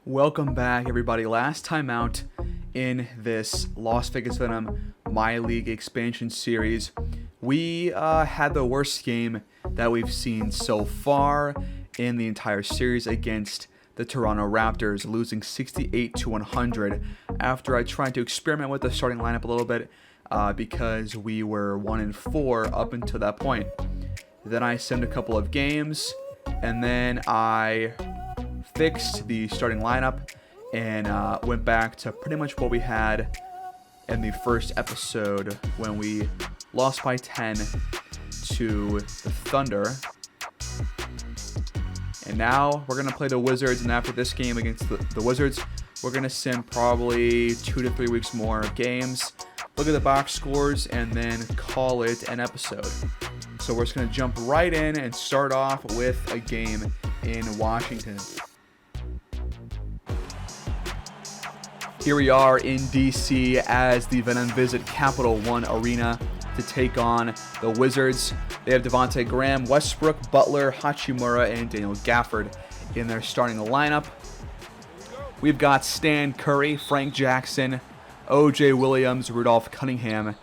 Welcome back, everybody. Last time out in this Las Vegas Venom MyLEAGUE Expansion series, we had the worst game that we've seen so far in the entire series against the Toronto Raptors, losing 68-100 after I tried to experiment with the starting lineup a little bit because we were 1-4 up until that point. Then I simmed a couple of games, and then I fixed the starting lineup and went back to pretty much what we had in the first episode when we lost by 10 to the Thunder. And now we're going to play the Wizards, and after this game against the Wizards, we're going to sim probably 2 to 3 weeks more of games, look at the box scores, and then call it an episode. So we're just going to jump right in and start off with a game in Washington. Here we are in DC as the Venom visit Capital One Arena to take on the Wizards. They have Devontae Graham, Westbrook, Butler, Hachimura, and Daniel Gafford in their starting lineup. We've got Stan Curry, Frank Jackson, O.J. Williams, Rudolph Cunningham,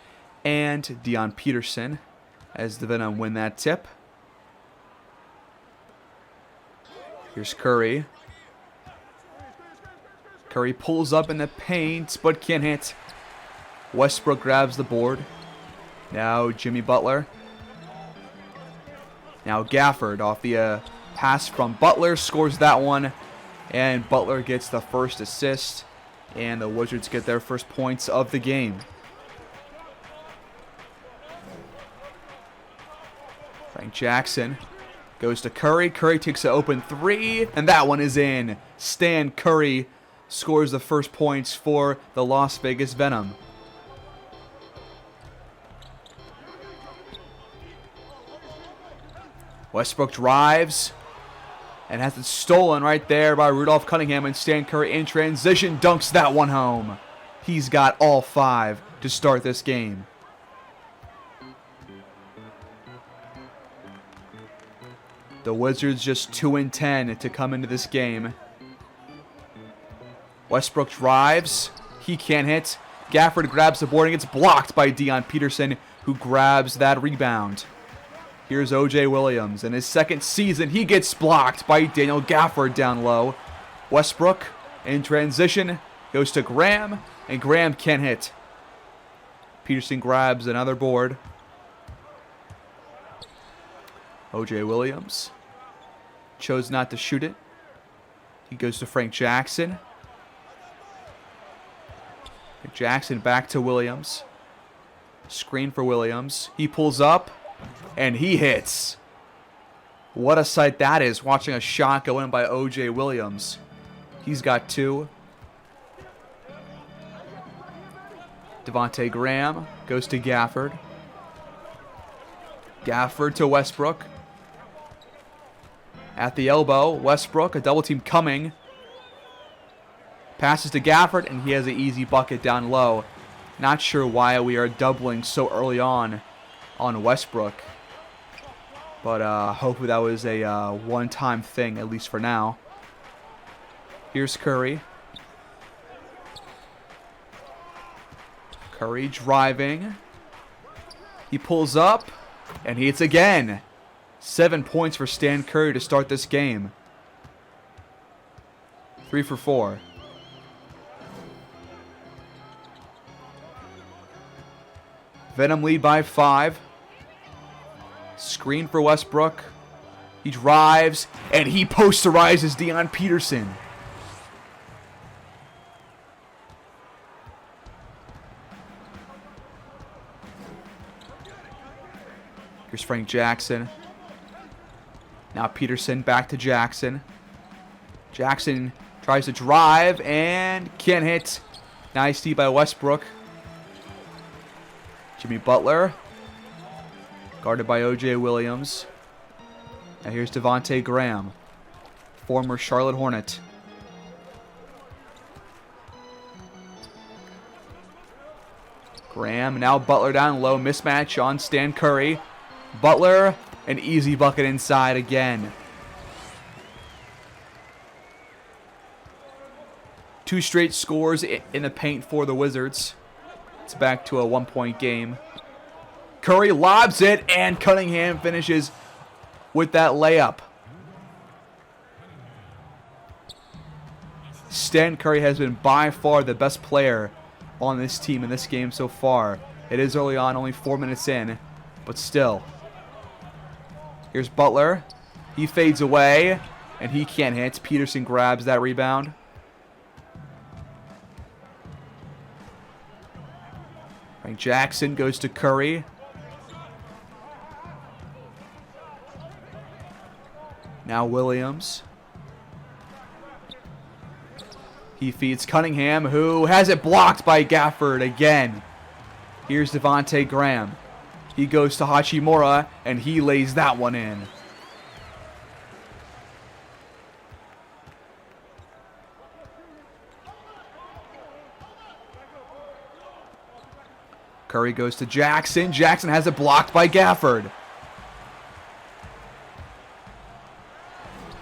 and Dion Peterson as the Venom win that tip. Here's Curry. Curry pulls up in the paint, but can't hit. Westbrook grabs the board. Now Jimmy Butler. Now Gafford off the pass from Butler, scores that one. And Butler gets the first assist. And the Wizards get their first points of the game. Frank Jackson goes to Curry. Curry takes an open three, and that one is in. Stan Curry scores the first points for the Las Vegas Venom. Westbrook drives and has it stolen right there by Rudolph Cunningham, and Stan Curry in transition dunks that one home. He's got all 5 to start this game. The Wizards just 2-10 to come into this game. Westbrook drives. He can't hit. Gafford grabs the board and gets blocked by Dion Peterson, who grabs that rebound. Here's O.J. Williams. In his second season, he gets blocked by Daniel Gafford down low. Westbrook in transition goes to Graham, and Graham can't hit. Peterson grabs another board. O.J. Williams chose not to shoot it. He goes to Frank Jackson. Jackson back to Williams. Screen for Williams. He pulls up, and he hits. What a sight that is, watching a shot go in by O.J. Williams. He's got 2. Devontae Graham goes to Gafford. Gafford to Westbrook. At the elbow, Westbrook, a double team coming. Passes to Gafford, and he has an easy bucket down low. Not sure why we are doubling so early on Westbrook. But hopefully that was a one-time thing, at least for now. Here's Curry. Curry driving. He pulls up, and he hits again. 7 points for Stan Curry to start this game. 3 for 4. Venom lead by 5. Screen for Westbrook. He drives, and he posterizes Dion Peterson. Here's Frank Jackson. Now Peterson back to Jackson. Jackson tries to drive and can't hit. Nice D by Westbrook. Jimmy Butler, guarded by O.J. Williams. Now here's Devontae Graham, former Charlotte Hornet. Graham, now Butler down low, mismatch on Stan Curry. Butler, an easy bucket inside again. 2 straight scores in the paint for the Wizards. It's back to a 1-point game. Curry lobs it, and Cunningham finishes with that layup. Stan Curry has been by far the best player on this team in this game so far. It is early on, only 4 minutes in, but still. Here's Butler. He fades away, and he can't hit. Peterson grabs that rebound. Frank Jackson goes to Curry. Now Williams. He feeds Cunningham, who has it blocked by Gafford again. Here's Devontae Graham. He goes to Hachimura, and he lays that one in. Curry goes to Jackson. Jackson has it blocked by Gafford.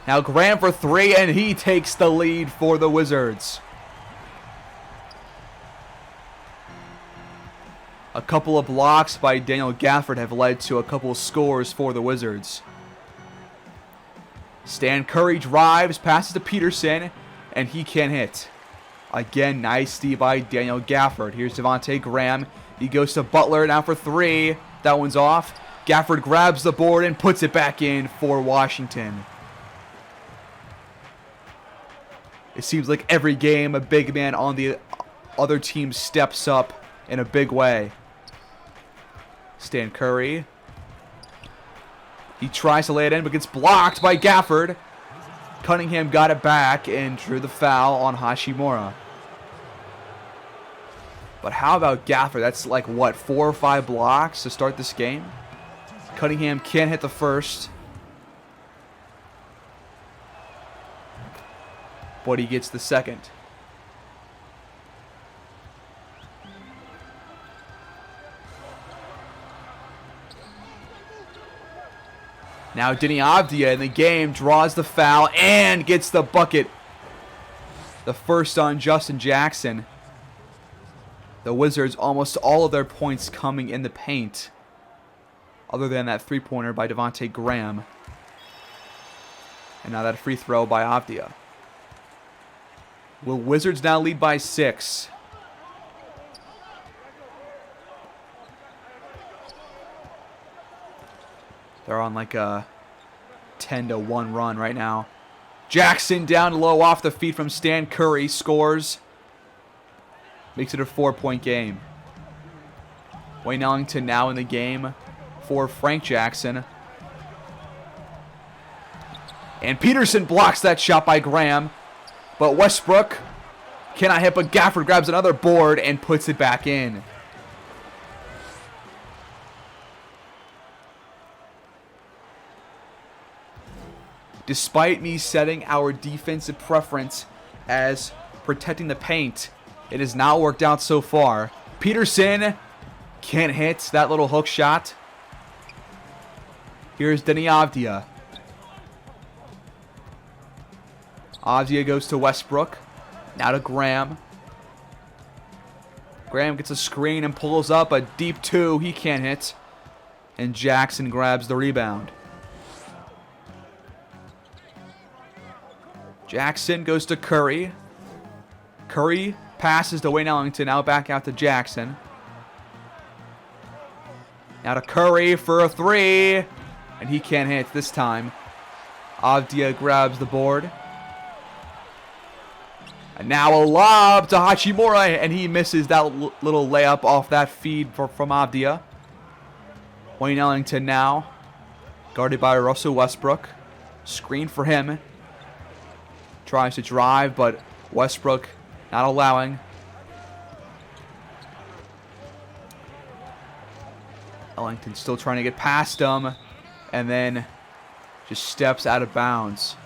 Now Graham for 3, and he takes the lead for the Wizards. A couple of blocks by Daniel Gafford have led to a couple of scores for the Wizards. Stan Curry drives, passes to Peterson, and he can't hit. Again, nice D by Daniel Gafford. Here's Devontae Graham. He goes to Butler now for 3. That one's off. Gafford grabs the board and puts it back in for Washington. It seems like every game a big man on the other team steps up in a big way. Stan Curry. He tries to lay it in, but gets blocked by Gafford. Cunningham got it back and drew the foul on Hachimura. But how about Gafford? That's like, what, 4 or 5 blocks to start this game? Cunningham can't hit the first. But he gets the second. Now Deni Avdija in the game draws the foul and gets the bucket. The first on Justin Jackson. The Wizards, almost all of their points coming in the paint, other than that three-pointer by Devontae Graham. And now that free throw by Avdija. Will Wizards now lead by 6? They're on like a 10-1 run right now. Jackson down low off the feet from Stan Curry. Scores. Makes it a 4-point game. Wayne Ellington now in the game for Frank Jackson. And Peterson blocks that shot by Graham. But Westbrook cannot hit, but Gafford grabs another board and puts it back in. Despite me setting our defensive preference as protecting the paint, it has not worked out so far. Peterson can't hit that little hook shot. Here's Deni Avdija. Avdija goes to Westbrook. Now to Graham. Graham gets a screen and pulls up a deep 2. He can't hit. And Jackson grabs the rebound. Jackson goes to Curry. Curry passes to Wayne Ellington. Now back out to Jackson. Now to Curry for a 3. And he can't hit this time. Avdija grabs the board. And now a lob to Hachimura. And he misses that little layup off that feed from Avdija. Wayne Ellington now. Guarded by Russell Westbrook. Screen for him. Tries to drive, but Westbrook not allowing. Ellington still trying to get past him. And then just steps out of bounds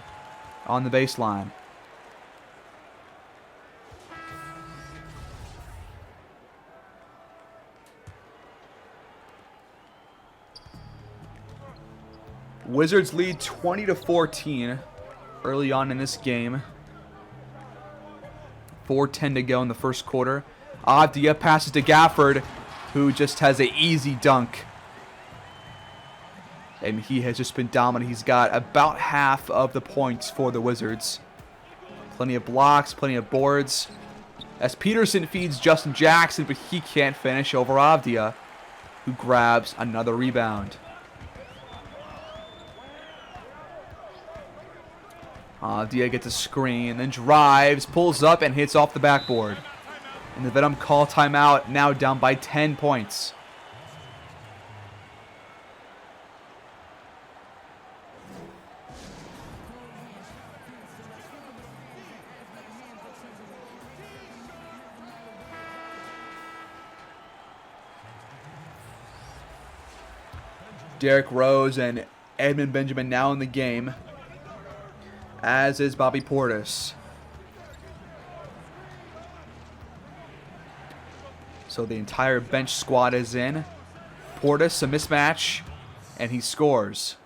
on the baseline. Wizards lead 20-14 early on in this game. 4:10 to go in the first quarter. Avdia passes to Gafford, who just has an easy dunk. And he has just been dominant. He's got about half of the points for the Wizards. Plenty of blocks, plenty of boards. As Peterson feeds Justin Jackson, but he can't finish over Avdia, who grabs another rebound. Avdia gets a screen, then drives, pulls up, and hits off the backboard. And the Venom call timeout, now down by 10 points. Derrick Rose and Edmund Benjamin now in the game, as is Bobby Portis. So the entire bench squad is in. Portis, a mismatch, and he scores.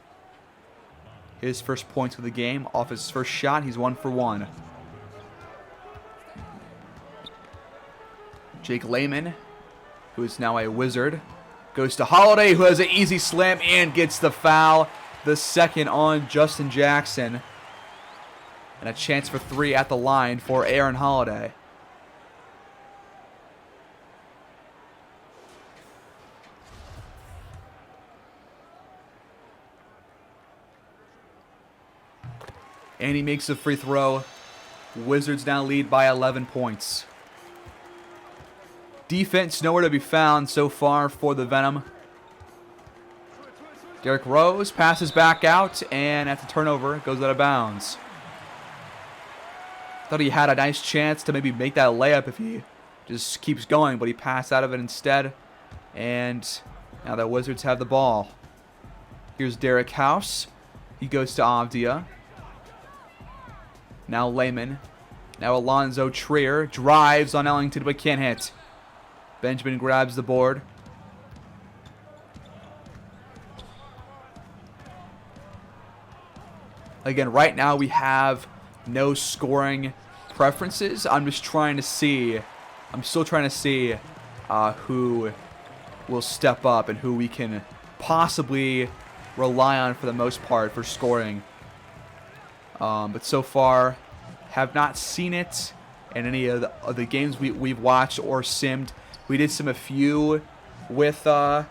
His first points of the game off his first shot. He's 1 for 1. Jake Layman, who is now a Wizard, goes to Holiday, who has an easy slam and gets the foul. The second on Justin Jackson. And a chance for 3 at the line for Aaron Holiday. And he makes a free throw. Wizards now lead by 11 points. Defense nowhere to be found so far for the Venom. Derrick Rose passes back out, and at the turnover, goes out of bounds. Thought he had a nice chance to maybe make that layup if he just keeps going, but he passed out of it instead. And now the Wizards have the ball. Here's Derek House. He goes to Avdia. Now Layman. Now Alonzo Trier drives on Ellington but can't hit. Benjamin grabs the board. Again, right now we have no scoring preferences. I'm still trying to see who will step up and who we can possibly rely on for the most part for scoring. But so far, have not seen it in any of the games we've watched or simmed. We did sim a few with a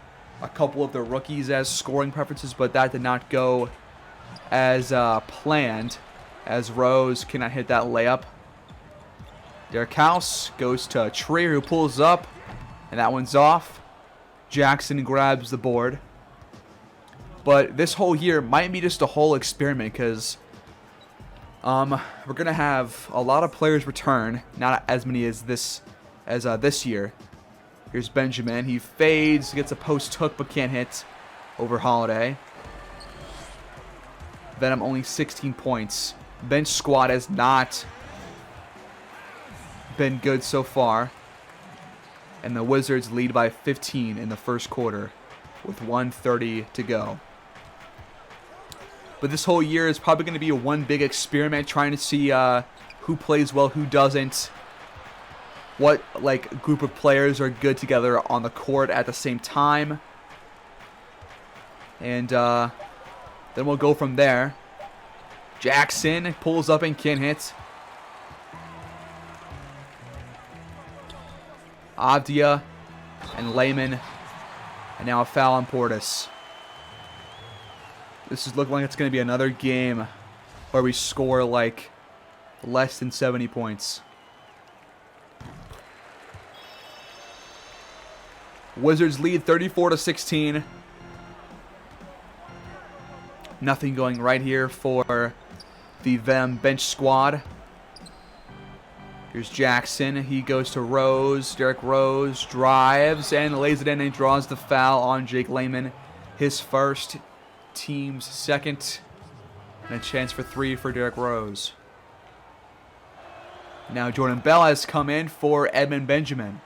couple of the rookies as scoring preferences, but that did not go as planned, as Rose cannot hit that layup. Derek House goes to Trier, who pulls up, and that one's off. Jackson grabs the board. But this whole year might be just a whole experiment, because we're gonna have a lot of players return, not as many as this year. Here's Benjamin. He fades, gets a post hook, but can't hit over Holiday. Venom only 16 points. Bench squad has not been good so far. And the Wizards lead by 15 in the first quarter with 1:30 to go. But this whole year is probably going to be one big experiment, trying to see who plays well, who doesn't. What group of players are good together on the court at the same time. And then we'll go from there. Jackson pulls up and can't hit. Avdia and Layman. And now a foul on Portis. This is looking like it's going to be another game where we score less than 70 points. Wizards lead 34-16. Nothing going right here for the Venom bench squad. Here's Jackson. He goes to Rose. Derrick Rose drives and lays it in and draws the foul on Jake Layman. His first, team's second. And a chance for 3 for Derrick Rose. Now Jordan Bell has come in for Edmund Benjamin.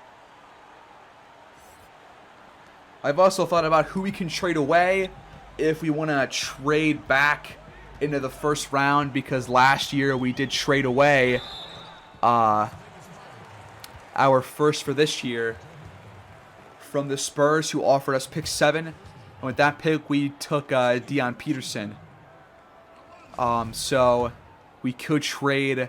I've also thought about who we can trade away if we want to trade back into the first round, because last year we did trade away our first for this year from the Spurs, who offered us pick 7. And with that pick, we took Deion Peterson. So we could trade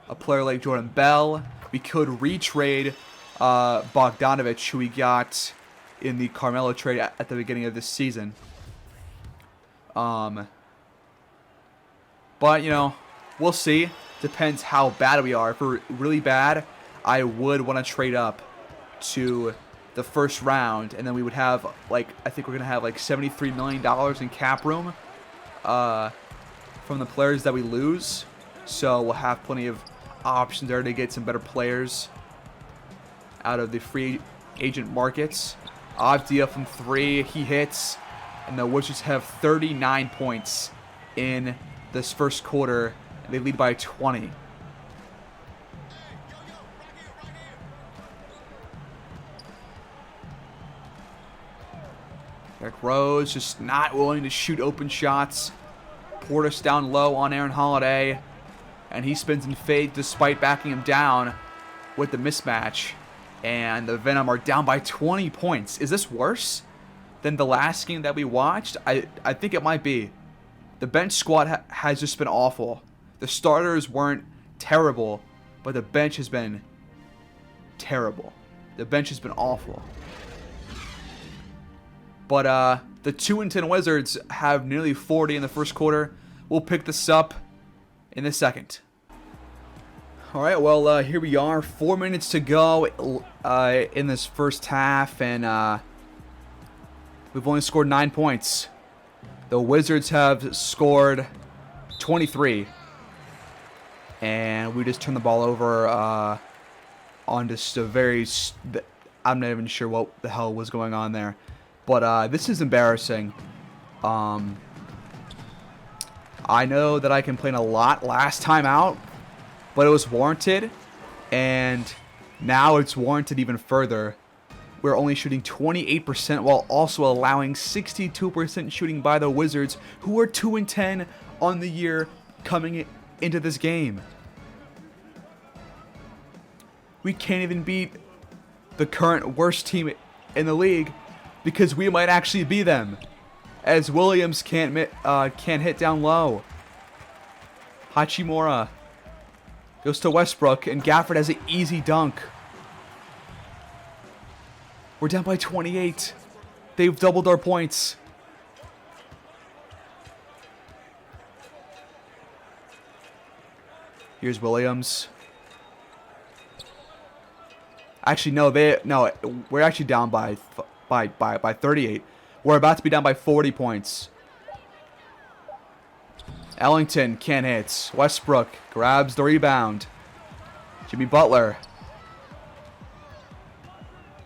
a player like Jordan Bell. We could retrade Bogdanovich, who we got in the Carmelo trade at the beginning of this season. But, you know, we'll see. Depends how bad we are. If we're really bad, I would want to trade up to the first round, and then we would have, like, I think we're going to have, like, $73 million in cap room from the players that we lose. So we'll have plenty of options there to get some better players out of the free agent markets. Avdia from 3, he hits, and the Wizards have 39 points in this first quarter. They lead by 20. Derrick Rose just not willing to shoot open shots. Portis down low on Aaron Holiday, and he spins and fades despite backing him down with the mismatch. And the Venom are down by 20 points. Is this worse than the last game that we watched? I think it might be. The bench squad has just been awful. The starters weren't terrible, but the bench has been terrible. The bench has been awful. But the 2-10 Wizards have nearly 40 in the first quarter. We'll pick this up in the second. All right, well, here we are. 4 minutes to go in this first half, and we've only scored 9 points. The Wizards have scored 23. And we just turned the ball over on just a very... I'm not even sure what the hell was going on there. But this is embarrassing. I know that I complained a lot last time out, but it was warranted. And now it's warranted even further. We're only shooting 28% while also allowing 62% shooting by the Wizards, who are 2-10 on the year coming into this game. We can't even beat the current worst team in the league because we might actually be them, as Williams can't hit down low. Hachimura goes to Westbrook, and Gafford has an easy dunk. We're down by 28. They've doubled our points. Here's Williams. Actually, no, we're actually down by 38. We're about to be down by 40 points. Ellington can't hit. Westbrook grabs the rebound. Jimmy Butler.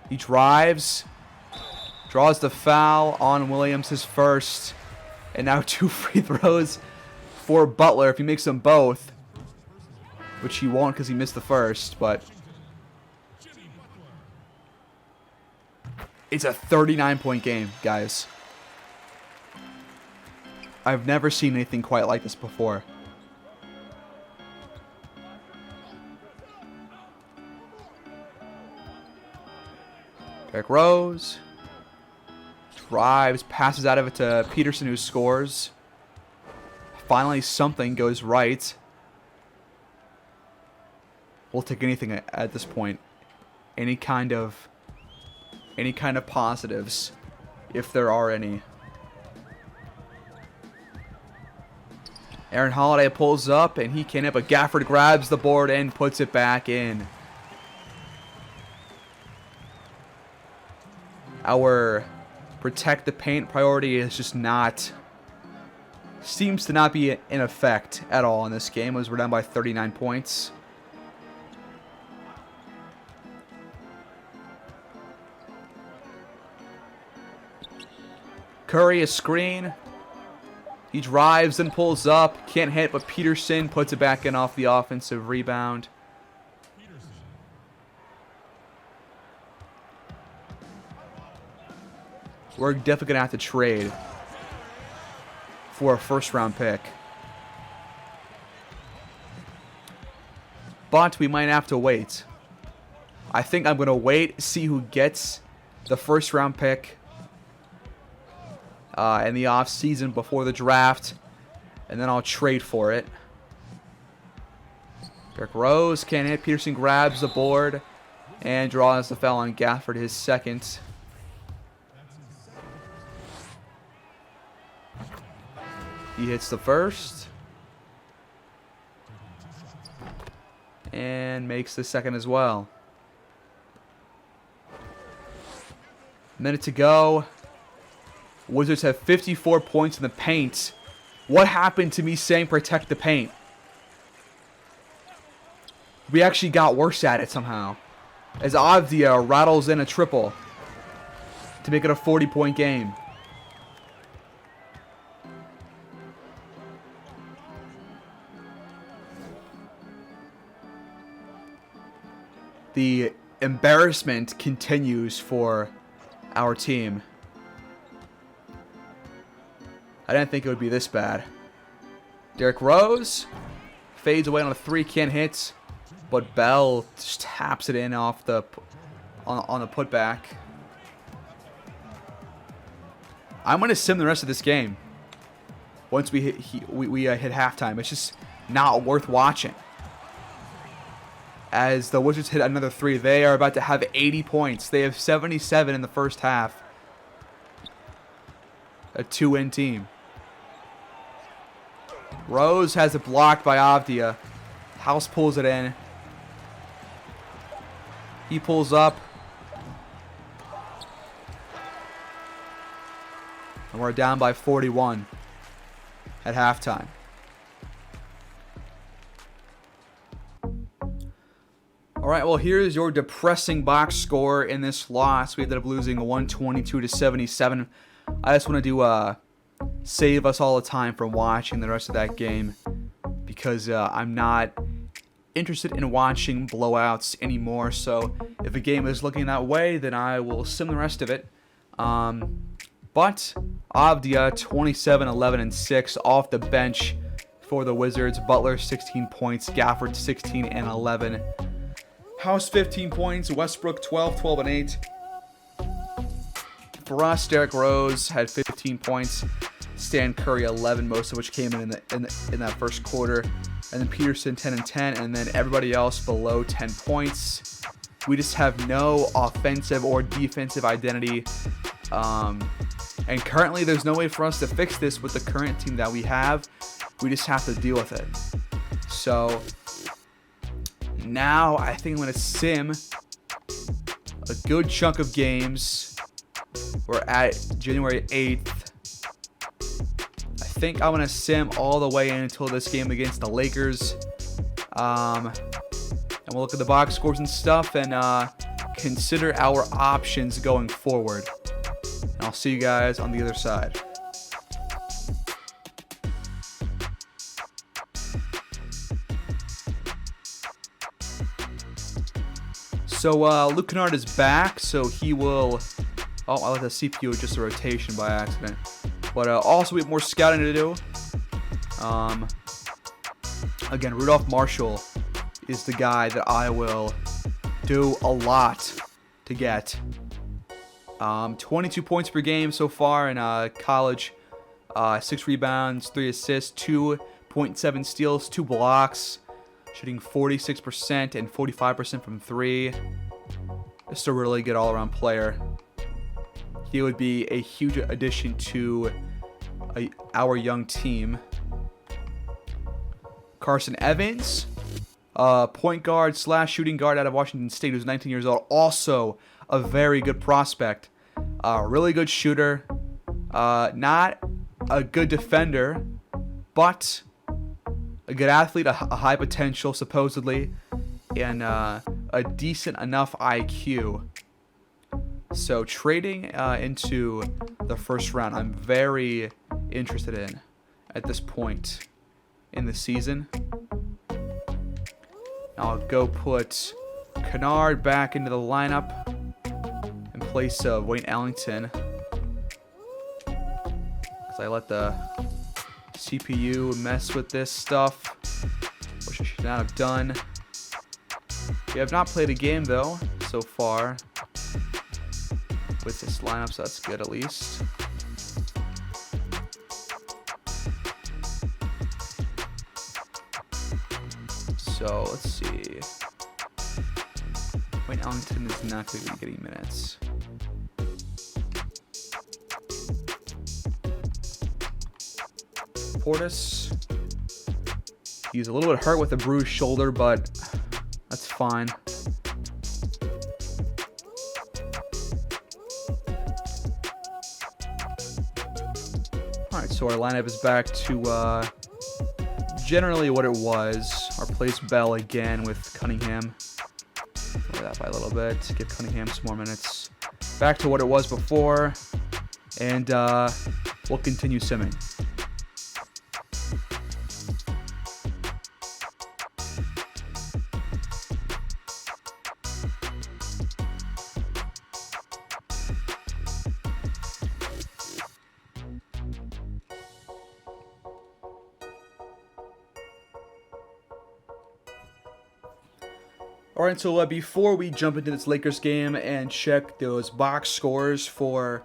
He drives. Draws the foul on Williams, his first. And now 2 free throws for Butler if he makes them both. Which he won't because he missed the first, but... It's a 39-point game, guys. I've never seen anything quite like this before. Derrick Rose drives, passes out of it to Peterson, who scores. Finally, something goes right. We'll take anything at this point. Any kind of positives, if there are any. Aaron Holiday pulls up, and he can't hit, but Gafford grabs the board and puts it back in. Our protect the paint priority is just not... seems to not be in effect at all in this game, as we're down by 39 points. Curry, a screen. He drives and pulls up. Can't hit, but Peterson puts it back in off the offensive rebound. We're definitely going to have to trade for a first-round pick. But we might have to wait. I think I'm going to wait, see who gets the first round pick in the off season before the draft, and then I'll trade for it. Derrick Rose can't hit. Peterson grabs the board and draws the foul on Gafford, his second. He hits the first and makes the second as well. Minute to go. Wizards have 54 points in the paint. What happened to me saying protect the paint? We actually got worse at it somehow, as Avdia rattles in a triple to make it a 40-point game. The embarrassment continues for our team. I didn't think it would be this bad. Derrick Rose fades away on a three, can't hit, but Bell just taps it in off the on the putback. I'm gonna sim the rest of this game. Once we hit hit halftime, it's just not worth watching. As the Wizards hit another three, they are about to have 80 points. They have 77 in the first half. A 2-win team. Rose has it blocked by Avdia. House pulls it in. He pulls up. And we're down by 41 at halftime. All right, well, here's your depressing box score in this loss. We ended up losing 122-77. I just want to save us all the time from watching the rest of that game, because I'm not interested in watching blowouts anymore. So if a game is looking that way, then I will sim the rest of it. But Avdia 27, 11, and 6 off the bench for the Wizards. Butler 16 points, Gafford 16 and 11. House 15 points, Westbrook 12, 12, and 8. For us, Derrick Rose had 15 points, Stan Curry 11, most of which came in that first quarter, and then Peterson 10 and 10, and then everybody else below 10 points. We just have no offensive or defensive identity, and currently there's no way for us to fix this with the current team that we have. We just have to deal with it. So now I think I'm going to sim a good chunk of games. We're at January 8th. I think I'm going to sim all the way in until this game against the Lakers. And we'll look at the box scores and stuff and consider our options going forward. And I'll see you guys on the other side. So Luke Kennard is back, so he will... Oh, I let the CPU just a rotation by accident. But also we have more scouting to do. Again, Rudolph Marshall is the guy that I will do a lot to get. 22 points per game so far in college. 6 rebounds, 3 assists, 2.7 steals, 2 blocks. Shooting 46% and 45% from 3. Just a really good all-around player. He would be a huge addition to our young team. Carson Evans, point guard / shooting guard out of Washington State, who's 19 years old. Also a very good prospect. Really good shooter. Not a good defender, but a good athlete, a high potential supposedly, and a decent enough IQ. So trading into the first round, I'm very interested in at this point in the season. I'll go put Kennard back into the lineup in place of Wayne Ellington, because I let the CPU mess with this stuff, which I should not have done. We have not played a game though, so far with this lineup, so that's good at least. So let's see. Wayne Ellington is not going to be getting minutes. Portis, he's a little bit hurt with a bruised shoulder, but that's fine. Alright, so our lineup is back to generally what it was. Our place Bell again with Cunningham. Lower that by a little bit. Give Cunningham some more minutes. Back to what it was before. And we'll continue simming. Alright, so before we jump into this Lakers game and check those box scores for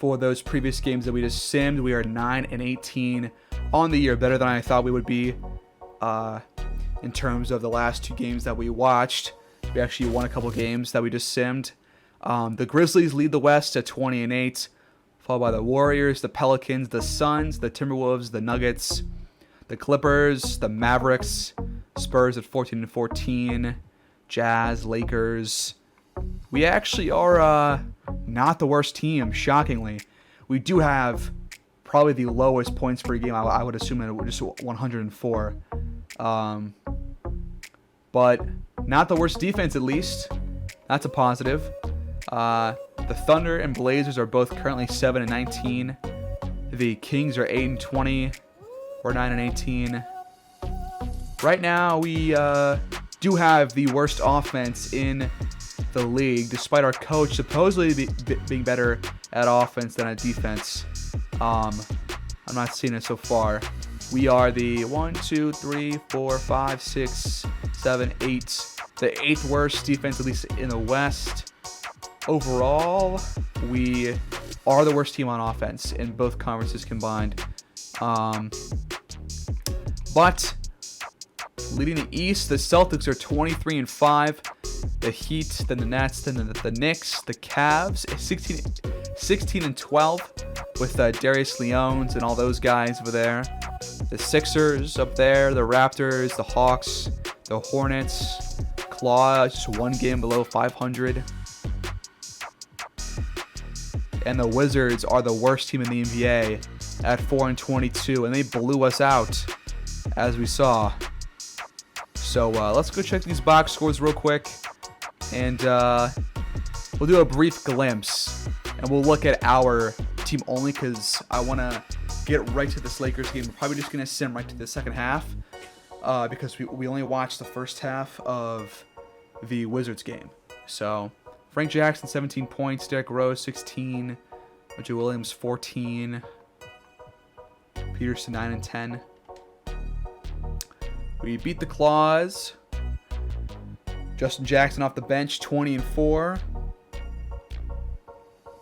those previous games that we just simmed, we are 9-18 on the year, better than I thought we would be in terms of the last 2 games that we watched. We actually won a couple games that we just simmed. The Grizzlies lead the West at 20-8, followed by the Warriors, the Pelicans, the Suns, the Timberwolves, the Nuggets, the Clippers, the Mavericks, Spurs at 14-14, Jazz, Lakers. We actually are not the worst team, shockingly. We do have probably the lowest points per game. I would assume that we're just 104. But not the worst defense, at least. That's a positive. The Thunder and Blazers are both currently 7-19. The Kings are 8-20. We're 9-18. Right now, we do have the worst offense in the league, despite our coach supposedly being better at offense than at defense. I'm not seeing it so far. We are the 1, 2, 3, 4, 5, 6, 7, 8, the 8th worst defense, at least in the West. Overall, we are the worst team on offense in both conferences combined. But leading the East, the Celtics are 23-5. The Heat, then the Nets, then the Knicks, the Cavs, 16-12 with Darius Leones and all those guys over there. The Sixers up there, the Raptors, the Hawks, the Hornets, Claws, just 1 game below 500. And the Wizards are the worst team in the NBA at 4-22, and they blew us out, as we saw. So let's go check these box scores real quick, and we'll do a brief glimpse, and we'll look at our team only because I want to get right to this Lakers game. We're probably just going to sim right to the second half because we only watched the first half of the Wizards game. So Frank Jackson, 17 points, Derrick Rose, 16, O.J. Williams, 14, Peterson, 9 and 10. We beat the Claws. Justin Jackson off the bench, 20-4.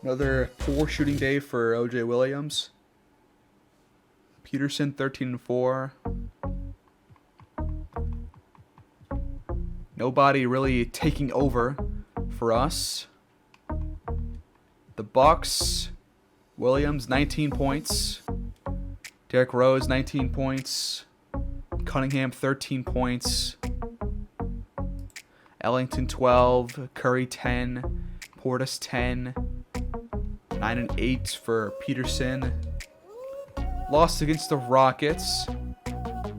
Another poor shooting day for O.J. Williams. Peterson, 13-4. Nobody really taking over for us. The Bucks, Williams, 19 points. Derrick Rose, 19 points. Cunningham, 13 points. Ellington, 12. Curry, 10. Portis, 10. 9 and 8 for Peterson. Lost against the Rockets.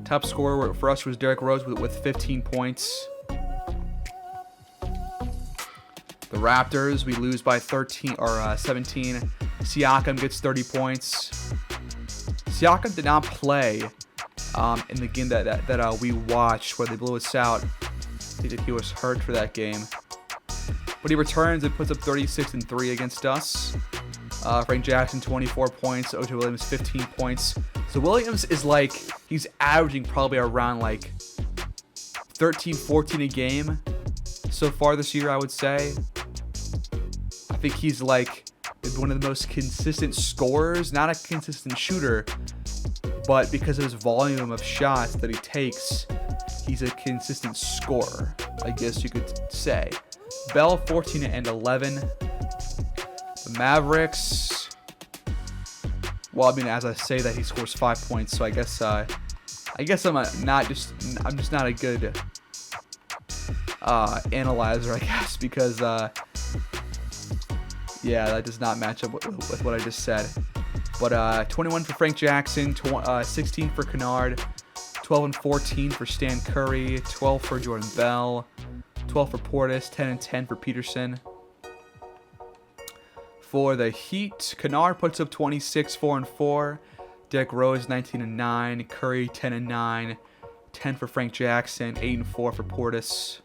Top scorer for us was Derrick Rose with 15 points. The Raptors, we lose by 17. Siakam gets 30 points. Siakam did not play in the game that we watched where they blew us out. I think that he was hurt for that game. But he returns and puts up 36 and 3 against us. Frank Jackson, 24 points. O.J. Williams, 15 points. So Williams is he's averaging probably around 13, 14 a game. so far this year, I would say. I think he's like one of the most consistent scorers, not a consistent shooter, but because of his volume of shots that he takes, he's a consistent scorer, I guess you could say. Bell, 14 and 11. The Mavericks, well, I mean, as I say that, he scores 5 points, so I guess I'm just not a good analyzer, I guess, because yeah, that does not match up with what I just said. But 21 for Frank Jackson, 16 for Kennard, 12 and 14 for Stan Curry, 12 for Jordan Bell, 12 for Portis, 10 and 10 for Peterson. For the Heat, Kennard puts up 26, 4 and 4. Derrick Rose, 19 and 9. Curry, 10 and 9. 10 for Frank Jackson, 8 and 4 for Portis.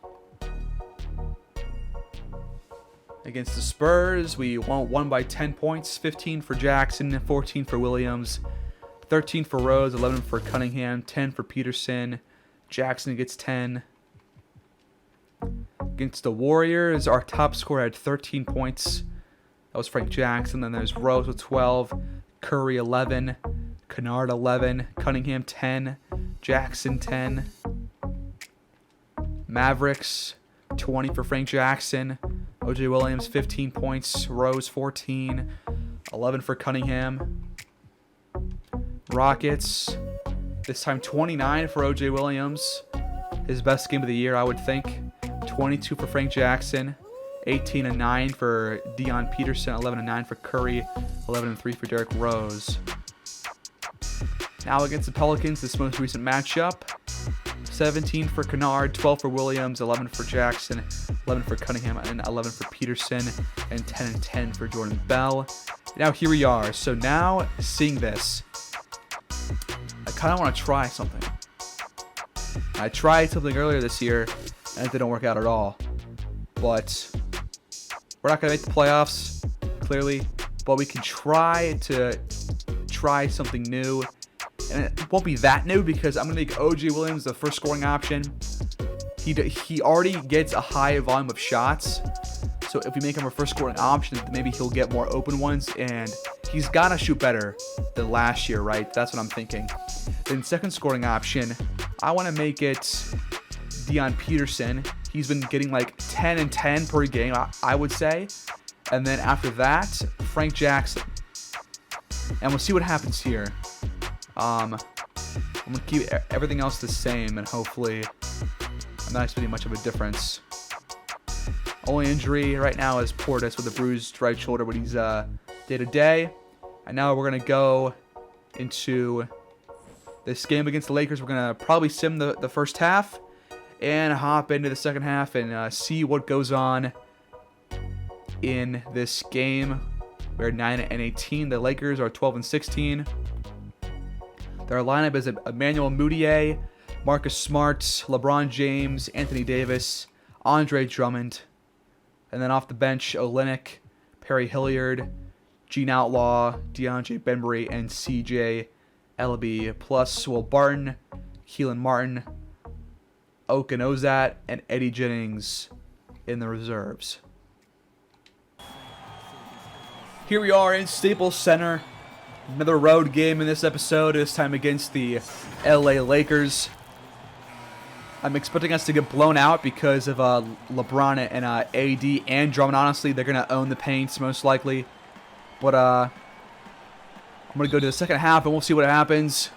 Against the Spurs, we won by 10 points. 15 for Jackson, 14 for Williams, 13 for Rose, 11 for Cunningham, 10 for Peterson. Jackson gets 10. Against the Warriors, our top scorer had 13 points. That was Frank Jackson. Then there's Rose with 12, Curry 11, Kennard 11, Cunningham 10, Jackson 10. Mavericks, 20 for Frank Jackson, O.J. Williams 15 points, Rose 14, 11 for Cunningham. Rockets, this time 29 for O.J. Williams, his best game of the year, I would think. 22 for Frank Jackson, 18 and 9 for Dion Peterson, 11 and 9 for Curry, 11 and 3 for Derrick Rose. Now against the Pelicans, this most recent matchup, 17 for Kennard, 12 for Williams, 11 for Jackson, 11 for Cunningham, and 11 for Peterson, and 10 and 10 for Jordan Bell. Now here we are. So now seeing this, I kind of want to try something. I tried something earlier this year, and it didn't work out at all. But we're not going to make the playoffs, clearly, but we can try something new. And it won't be that new because I'm going to make O.J. Williams the first scoring option. He already gets a high volume of shots. So if we make him a first scoring option, maybe he'll get more open ones. And he's got to shoot better than last year, right? That's what I'm thinking. Then second scoring option, I want to make it Dion Peterson. He's been getting like 10 and 10 per game, I would say. And then after that, Frank Jackson. And we'll see what happens here. I'm going to keep everything else the same, and hopefully I'm not expecting much of a difference. Only injury right now is Portis with a bruised right shoulder, but he's day-to-day. And now we're going to go into this game against the Lakers. We're going to probably sim the first half and hop into the second half and see what goes on in this game. We're 9 and 18. The Lakers are 12 and 16. Their lineup is Emmanuel Mudiay, Marcus Smart, LeBron James, Anthony Davis, Andre Drummond. And then off the bench, Olynyk, Perry Hilliard, Gene Outlaw, DeAndre Bembry, and CJ Elleby. Plus Will Barton, Keelan Martin, Okan Ozat, and Eddie Jennings in the reserves. Here we are in Staples Center. Another road game in this episode, this time against the LA Lakers. I'm expecting us to get blown out because of LeBron and AD and Drummond. Honestly, they're going to own the paints most likely. But I'm going to go to the second half and we'll see what happens.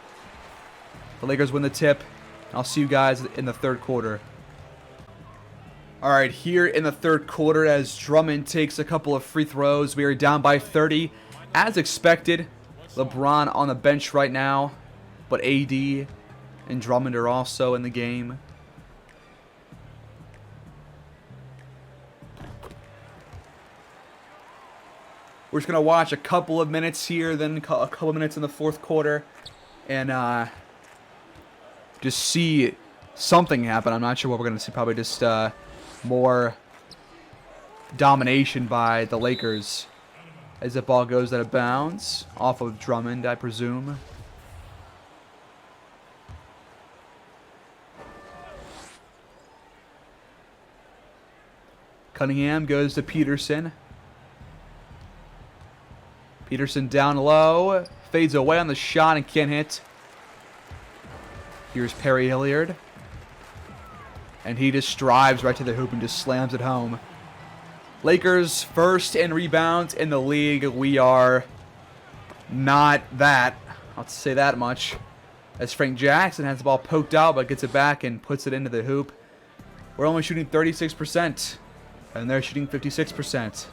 The Lakers win the tip. I'll see you guys in the third quarter. Alright, here in the third quarter as Drummond takes a couple of free throws. We are down by 30 as expected. LeBron on the bench right now, but AD and Drummond are also in the game. We're just going to watch a couple of minutes here, then a couple of minutes in the fourth quarter, and just see something happen. I'm not sure what we're going to see. Probably just more domination by the Lakers. As the ball goes out of bounds, off of Drummond, I presume. Cunningham goes to Peterson. Peterson down low. Fades away on the shot and can't hit. Here's Perry Hilliard. And he just drives right to the hoop and just slams it home. Lakers first in rebounds in the league. We are not that. I'll say that much. As Frank Jackson has the ball poked out but gets it back and puts it into the hoop. We're only shooting 36%. And they're shooting 56%.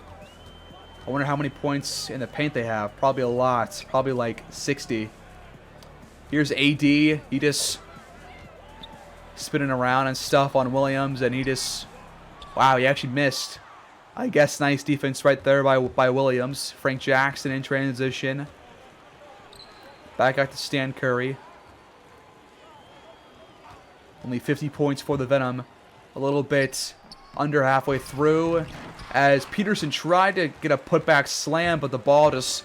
I wonder how many points in the paint they have. Probably a lot. Probably like 60. Here's AD. He just spinning around and stuff on Williams. And he just... Wow, he actually missed. I guess nice defense right there by Williams. Frank Jackson in transition. Back out to Stan Curry. Only 50 points for the Venom. A little bit under halfway through. As Peterson tried to get a putback slam, but the ball just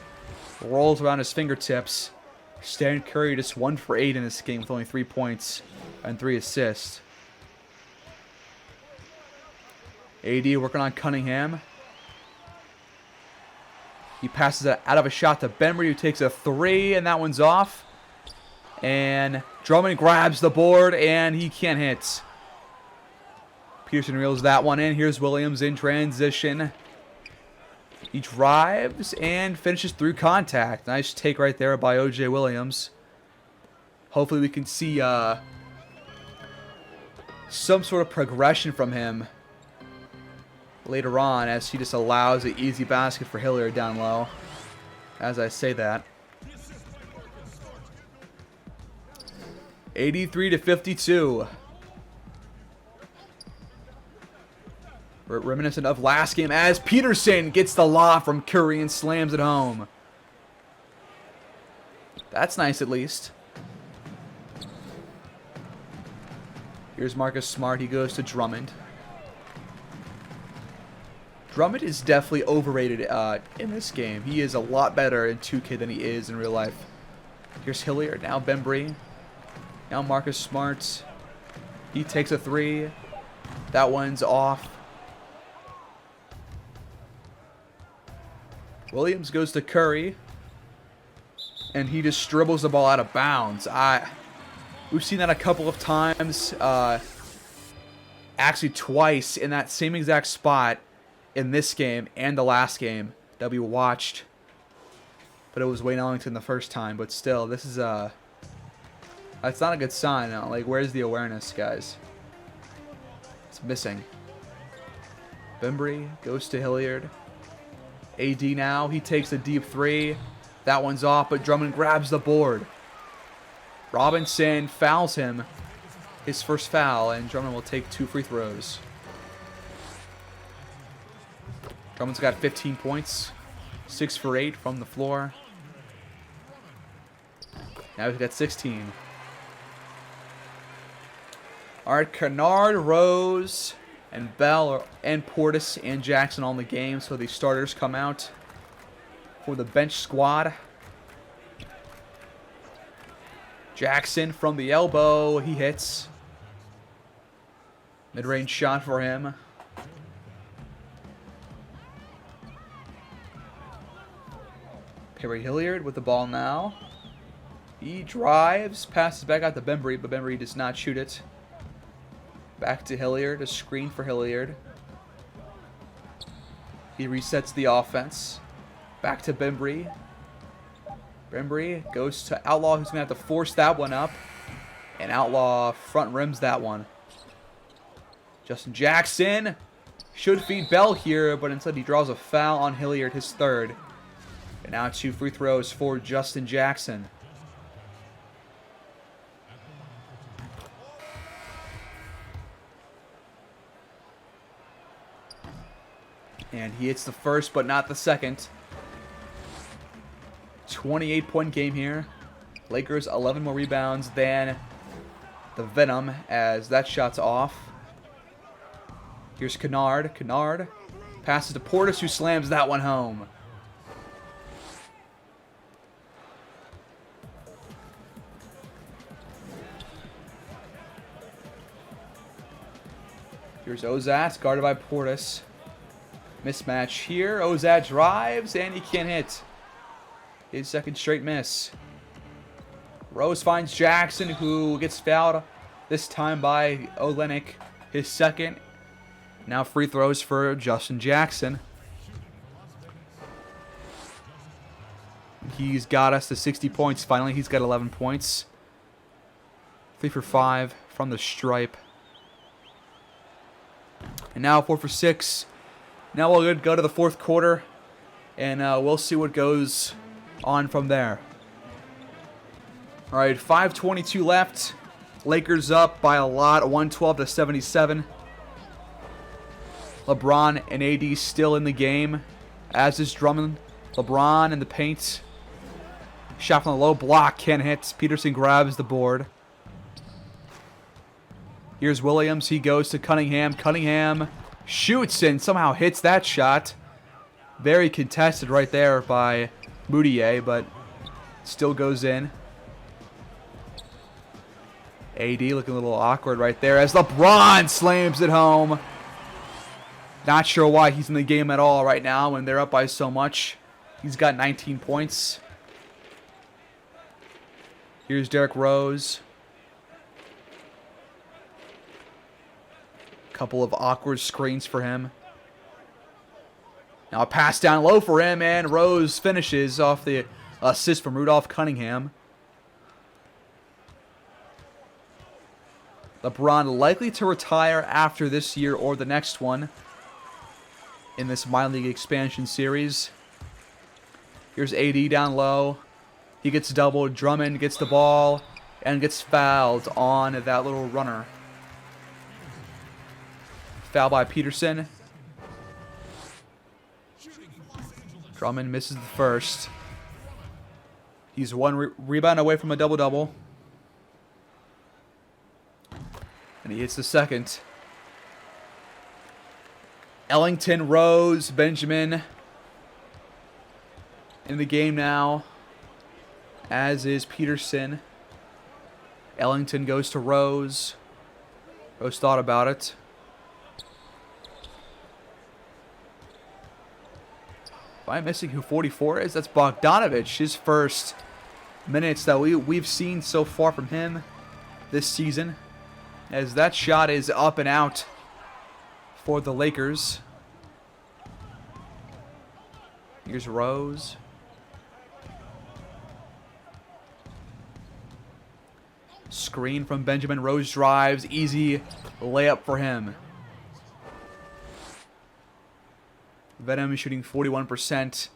rolls around his fingertips. Stan Curry just 1 for 8 in this game with only 3 points and 3 assists. AD working on Cunningham. He passes it out of a shot to Bembry, who takes a 3, and that one's off. And Drummond grabs the board, and he can't hit. Peterson reels that one in. Here's Williams in transition. He drives and finishes through contact. Nice take right there by O.J. Williams. Hopefully we can see some sort of progression from him later on, as he just allows an easy basket for Hilliard down low. As I say that. 83-52. Reminiscent of last game, as Peterson gets the lob from Curry and slams it home. That's nice at least. Here's Marcus Smart. He goes to Drummond. Drummond is definitely overrated in this game. He is a lot better in 2K than he is in real life. Here's Hilliard. Now Bembry. Now Marcus Smart. He takes a 3. That one's off. Williams goes to Curry. And he just dribbles the ball out of bounds. We've seen that a couple of times. Actually twice in that same exact spot in this game and the last game that we watched. But it was Wayne Ellington the first time. But still, this is that's not a good sign. Like, where's the awareness, guys? It's missing. Bembry goes to Hilliard. AD now. He takes a deep 3. That one's off, but Drummond grabs the board. Robinson fouls him. His first foul, and Drummond will take 2 free throws. Drummond's got 15 points. 6 for 8 from the floor. Now he's got 16. Alright, Kennard, Rose, and Bell, and Portis and Jackson on the game. So the starters come out for the bench squad. Jackson from the elbow. He hits. Mid-range shot for him. Perry Hilliard with the ball now. He drives, passes back out to Bembry, but Bembry does not shoot it. Back to Hilliard, a screen for Hilliard. He resets the offense. Back to Bembry. Bembry goes to Outlaw, who's going to have to force that one up. And Outlaw front rims that one. Justin Jackson should feed Bell here, but instead he draws a foul on Hilliard, his 3rd. And now 2 free throws for Justin Jackson. And he hits the first, but not the second. 28-point game here. Lakers 11 more rebounds than the Venom, as that shot's off. Here's Kennard. Kennard passes to Portis, who slams that one home. Here's Ozas, guarded by Portis. Mismatch here. Ozat drives, and he can't hit. His second straight miss. Rose finds Jackson, who gets fouled this time by Olenek. His second. Now free throws for Justin Jackson. He's got us to 60 points finally. He's got 11 points. 3 for 5 from the stripe. And now 4 for 6. Now we'll go to the fourth quarter, and we'll see what goes on from there. All right, 5:22 left. Lakers up by a lot, 112-77. LeBron and AD still in the game, as is Drummond. LeBron in the paint. Shot from the low block, can't hit. Peterson grabs the board. Here's Williams. He goes to Cunningham. Cunningham shoots and somehow hits that shot. Very contested right there by Moutier, but still goes in. AD looking a little awkward right there as LeBron slams it home. Not sure why he's in the game at all right now when they're up by so much. He's got 19 points. Here's Derrick Rose. Couple of awkward screens for him. Now a pass down low for him, and Rose finishes off the assist from Rudolph Cunningham. LeBron likely to retire after this year or the next one in this MyLEAGUE Expansion series. Here's AD down low. He gets doubled. Drummond gets the ball and gets fouled on that little runner. Foul by Peterson. Drummond misses the first. He's one rebound away from a double-double. And he hits the second. Ellington, Rose, Benjamin in the game now, as is Peterson. Ellington goes to Rose. Rose thought about it. Am I missing who 44 is? That's Bogdanovich. His first minutes that we've seen so far from him this season, as that shot is up and out for the Lakers. Here's Rose. Screen from Benjamin. Rose drives. Easy layup for him. Venom shooting 41%.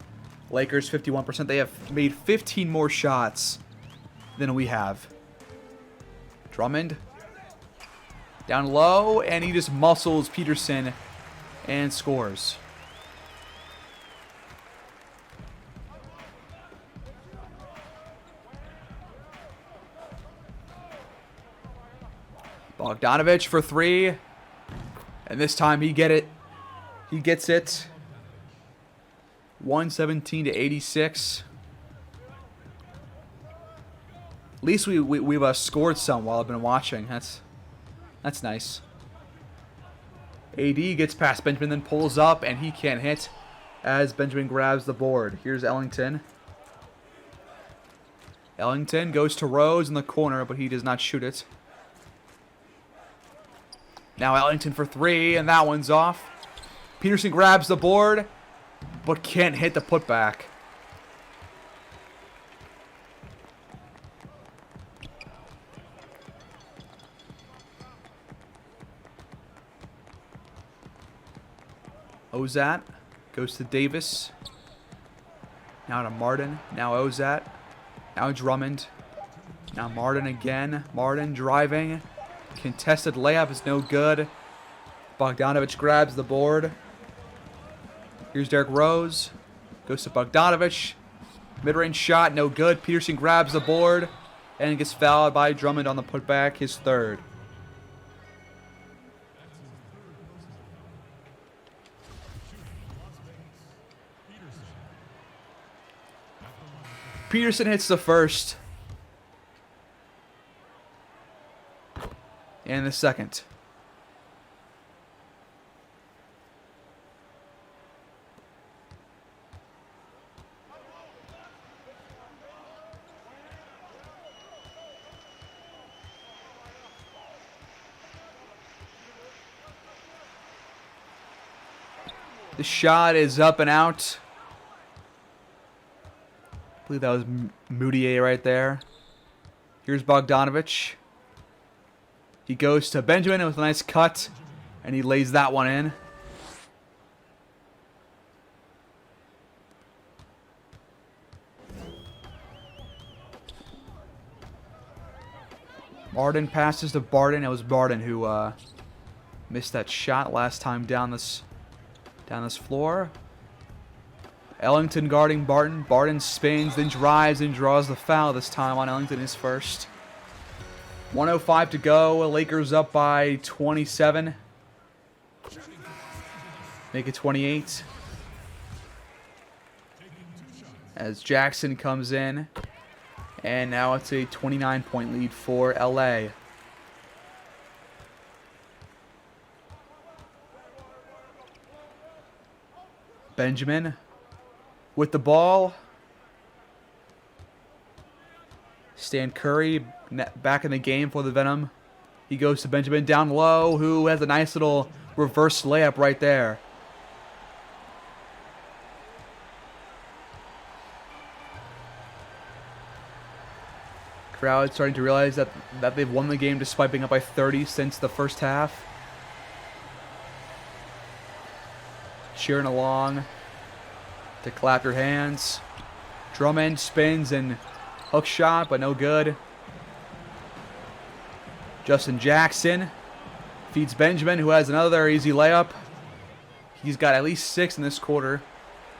Lakers 51%. They have made 15 more shots than we have. Drummond down low, and he just muscles Peterson and scores. Bogdanovich for three, and this time he gets it. 117-86. At least we've scored some while I've been watching. That's nice. AD gets past Benjamin, then pulls up, and he can't hit as Benjamin grabs the board. Here's Ellington. Ellington goes to Rose in the corner, but he does not shoot it. Now Ellington for three, and that one's off. Peterson grabs the board, but can't hit the putback. Ozat goes to Davis. Now to Martin. Now Ozat. Now Drummond. Now Martin again. Martin driving. Contested layup is no good. Bogdanovich grabs the board. Here's Derrick Rose. Goes to Bogdanovich. Mid-range shot, no good. Peterson grabs the board and gets fouled by Drummond on the putback, his third. Peterson hits the first. And the second. The shot is up and out. I believe that was Moutier right there. Here's Bogdanovich. He goes to Benjamin with a nice cut, and he lays that one in. Barden passes to Barden. It was Barden who missed that shot last time down this floor. Ellington guarding Barton. Barton spins, then drives, and draws the foul this time on Ellington, his first. 1:05 to go. Lakers up by 27. Make it 28. As Jackson comes in. And now it's a 29-point lead for LA. Benjamin with the ball. Stan Curry back in the game for the Venom. He goes to Benjamin down low, who has a nice little reverse layup right there. Crowd starting to realize that they've won the game despite being up by 30 since the first half. Cheering along to clap your hands. Drummond spins and hook shot, but no good. Justin Jackson feeds Benjamin, who has another easy layup. He's got at least 6 in this quarter,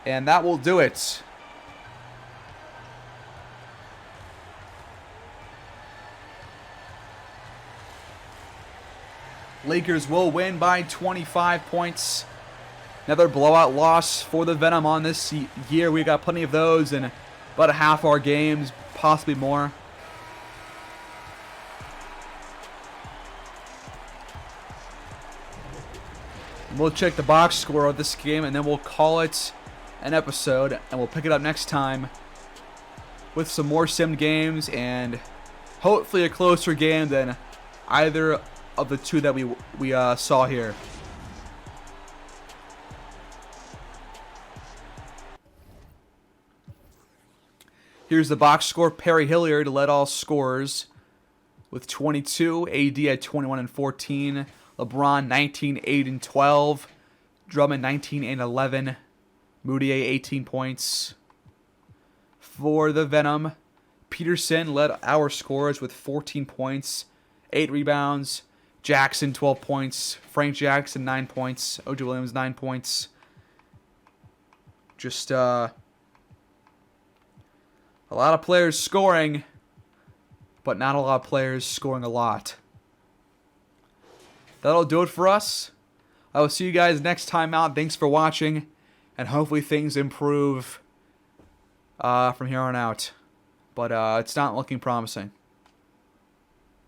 and that will do it. Lakers will win by 25 points. Another blowout loss for the Venom on this year. We got plenty of those in about a half our games, possibly more. We'll check the box score of this game, and then we'll call it an episode, and we'll pick it up next time with some more sim games and hopefully a closer game than either of the two that we saw here. Here's the box score. Perry Hilliard led all scorers with 22. AD at 21 and 14. LeBron 19, 8 and 12. Drummond 19 and 11. Moutier 18 points. For the Venom, Peterson led our scorers with 14 points, 8 rebounds. Jackson 12 points. Frank Jackson 9 points. O.J. Williams 9 points. Just a lot of players scoring, but not a lot of players scoring a lot. That'll do it for us. I will see you guys next time out. Thanks for watching, and hopefully things improve from here on out. But it's not looking promising.